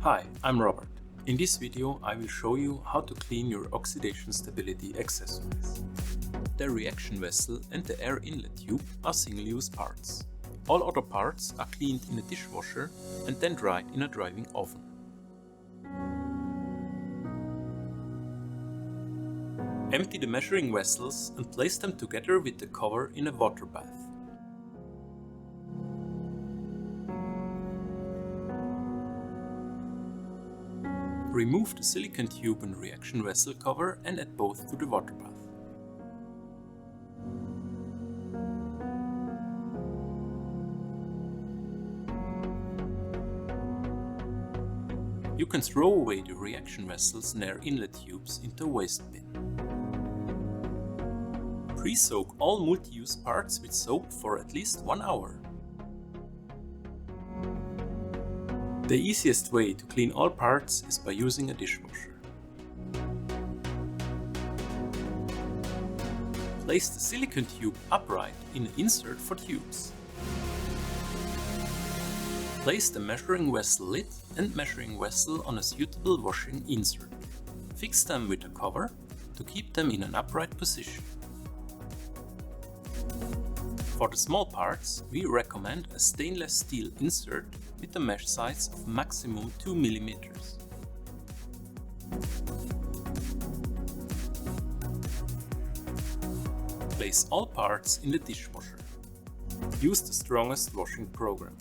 Hi, I'm Robert. In this video I will show you how to clean your oxidation stability accessories. The reaction vessel and the air inlet tube are single-use parts. All other parts are cleaned in a dishwasher and then dried in a drying oven. Empty the measuring vessels and place them together with the cover in a water bath. Remove the silicone tube and reaction vessel cover and add both to the water bath. You can throw away the reaction vessels and air inlet tubes into a waste bin. Pre-soak all multi-use parts with soap for at least 1 hour. The easiest way to clean all parts is by using a dishwasher. Place the silicone tube upright in an insert for tubes. Place the measuring vessel lid and measuring vessel on a suitable washing insert. Fix them with a cover to keep them in an upright position. For the small parts, we recommend a stainless steel insert with a mesh size of maximum 2 mm. Place all parts in the dishwasher. Use the strongest washing program.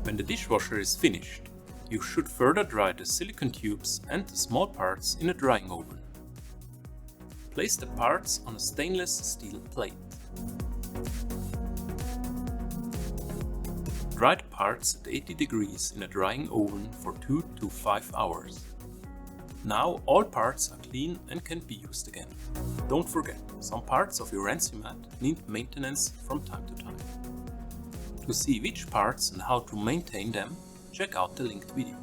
When the dishwasher is finished, you should further dry the silicone tubes and the small parts in a drying oven. Place the parts on a stainless steel plate. Dry the parts at 80 degrees in a drying oven for 2 to 5 hours. Now all parts are clean and can be used again. Don't forget, some parts of your Rancimat need maintenance from time to time. To see which parts and how to maintain them, check out the linked video.